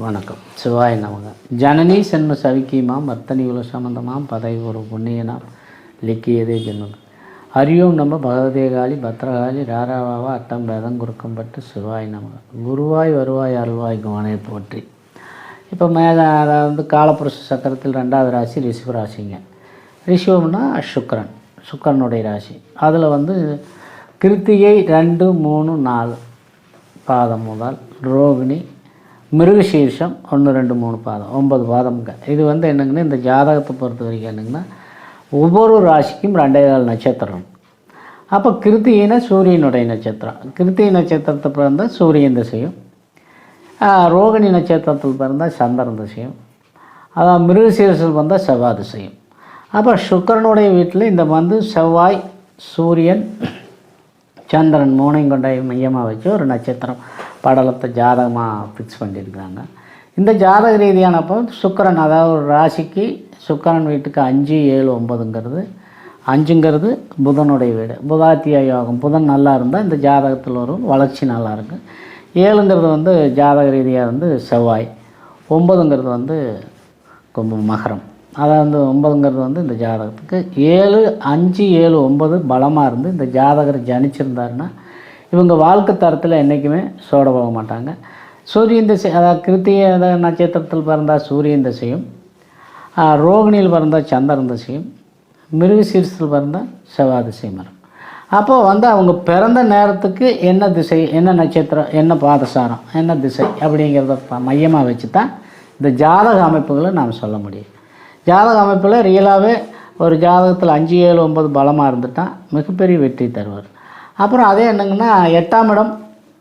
வணக்கம். சிவாய நமக. ஜனனி சென்ம சவிக்கியமாம் வர்த்தனி உல சம்பந்தமாம் பதவி ஒரு புண்ணியனாம் லிக்கியதே ஜென்மம். ஹரியோம் நம்ம பகவதேகாளி பத்ரகாளி ராராவாவா அட்டம் பேதம் குறுக்கம்பட்டு சிவாய் நமக. குருவாய் வருவாய் அருள்வாய் குவானை போற்றி. இப்போ அதாவது காலப்புருஷ சக்கரத்தில் 2வது ராசி ரிஷப ராசிங்க. ரிஷபம்னா சுக்கரனுடைய ராசி. அதில் கிருத்திகை 2, 3, 4 பாதம் முதல் ரோகிணி மிருகசீர்ஷம் 1, 2, 3 பாதம் 9 பாதம்ங்க. இது என்னங்கன்னா இந்த ஜாதகத்தை பொறுத்த வரைக்கும் என்னங்கன்னா ஒவ்வொரு ராசிக்கும் 2.5 நட்சத்திரம். அப்போ கிருத்திகைனா சூரியனுடைய நட்சத்திரம். கிருத்திகை நட்சத்திரத்தை பிறந்தால் சூரியன் திசையும், ரோகிணி நட்சத்திரத்தில் பிறந்தால் சந்திரன் திசையும், அதான் மிருகசீர்ஷத்தில் வந்தால் செவ்வாய் திசையும். அப்போ சுக்கரனுடைய வீட்டில் இந்த செவ்வாய் சூரியன் சந்திரன் 3ஐயும் கொண்ட மையமாக வச்சு ஒரு நட்சத்திரம் படலத்தை ஜாதகமாக ஃபிக்ஸ் பண்ணியிருக்காங்க. இந்த ஜாதக ரீதியானப்போ சுக்கரன், அதாவது ஒரு ராசிக்கு சுக்கரன் வீட்டுக்கு 5, 7, 9ங்கிறது 5ங்கிறது புதனுடைய வீடு. புதாத்திய யோகம். புதன் நல்லா இருந்தால் இந்த ஜாதகத்தில் வரும் வளர்ச்சி நல்லாயிருக்கு. 7ங்கிறது ஜாதக ரீதியாக செவ்வாய். 9ங்கிறது மகரம். அதாவது 9ங்கிறது இந்த ஜாதகத்துக்கு 7, 5, 7, 9 பலமாக இருந்து இந்த ஜாதகர் ஜனிச்சிருந்தாருன்னா இவங்க வாழ்க்கை தரத்தில் என்றைக்குமே சோட போக மாட்டாங்க. சூரியன் திசை, அதாவது கிருத்திகை நட்சத்திரத்தில் பிறந்தால் சூரியன் திசையும், ரோகிணியில் பிறந்தால் சந்திரன் திசையும், மிருகசீர்ஷத்தில் பிறந்தால் செவ்வாய் திசையும் வரும். அப்போது அவங்க பிறந்த நேரத்துக்கு என்ன திசை, என்ன நட்சத்திரம், என்ன பாதசாரம், என்ன திசை அப்படிங்கிறத மையமாக வச்சு தான் இந்த ஜாதக அமைப்புகளை நாம் சொல்ல முடியும். ஜாதக அமைப்பில் ரியலாகவே ஒரு ஜாதகத்தில் 5, 7, 9 பலமாக இருந்துட்டால் மிகப்பெரிய வெற்றி தருவார். அப்புறம் அதே என்னங்கன்னா 8ஆம் இடம்,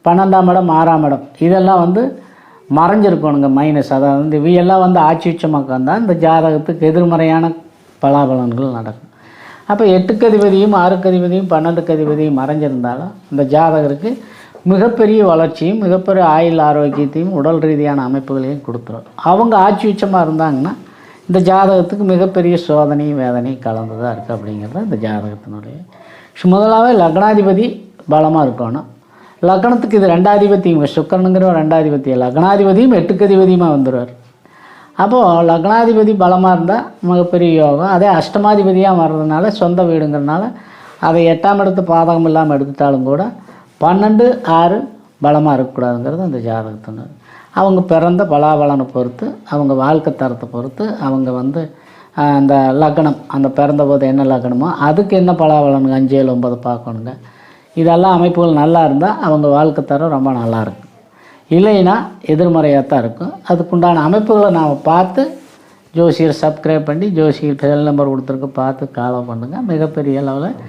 12ஆம் இடம், 6ஆம் இடம் இதெல்லாம் மறைஞ்சிருக்கணுங்க, மைனஸ். அதாவது இவையெல்லாம் ஆட்சி உச்சமாக இருந்தால் இந்த ஜாதகத்துக்கு எதிர்மறையான பலாபலன்கள் நடக்கும். அப்போ 8க்கு அதிபதியும் 6க்கு அதிபதியும் 12க்கு அதிபதியும் மறைஞ்சிருந்தாலும் இந்த ஜாதகருக்கு மிகப்பெரிய வளர்ச்சியும் மிகப்பெரிய ஆயுள் ஆரோக்கியத்தையும் உடல் ரீதியான அமைப்புகளையும் கொடுத்துரும். அவங்க ஆட்சி உச்சமாக இருந்தாங்கன்னா இந்த ஜாதகத்துக்கு மிகப்பெரிய சோதனையும் வேதனையும் கலந்துதான் இருக்குது அப்படிங்கிறது இந்த ஜாதகத்தினுடைய. முதலாகவே லக்னாதிபதி பலமாக இருக்கணும். லக்னத்துக்கு இது 2ஆதிபத்தியம், சுக்கரனுங்கிற 2ஆதிபத்தியம். லக்னாதிபதியும் 8க்கு அதிபதியுமாக வந்துடுவார். அப்போது லக்னாதிபதி பலமாக இருந்தால் மிகப்பெரிய யோகம். அதே அஷ்டமாதிபதியாக வர்றதுனால சொந்த வீடுங்கிறதுனால அதை 8ஆம் இடத்து பாதகம் இல்லாமல் எடுத்துட்டாலும் கூட 12, 6 பலமாக இருக்கக்கூடாதுங்கிறது அந்த ஜாதகத்தினர். அவங்க பிறந்த பலாபலனை பொறுத்து, அவங்க வாழ்க்கை தரத்தை பொறுத்து, அவங்க அந்த லக்னம், அந்த பிறந்த போது என்ன லக்னமோ அதுக்கு என்ன பலாபலனுங்க 5, 7, 9 பார்க்கணுங்க. இதெல்லாம் அமைப்புகள் நல்லா இருந்தால் அவங்க வாழ்க்கை தரம் ரொம்ப நல்லாயிருக்கும். இல்லைன்னா எதிர்மறையாக தான் இருக்கும். அதுக்குண்டான அமைப்புகளை நாம் பார்த்து ஜோசியர் சப்ஸ்கிரைப் பண்ணி ஜோசியர் செல் நம்பர் கொடுத்துருக்கு பார்த்து ஃபாலோ பண்ணுங்கள். மிகப்பெரிய அளவில்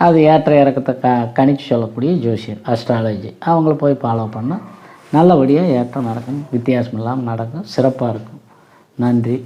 அது ஏற்ற இறக்கத்தை கணிச்சு சொல்லக்கூடிய ஜோசியர் அஸ்ட்ராலஜி அவங்கள போய் ஃபாலோ பண்ணால் நல்லபடியாக ஏற்றம் நடக்கும், வித்தியாசம் இல்லாமல் நடக்கும், சிறப்பாக இருக்கும். நன்றி.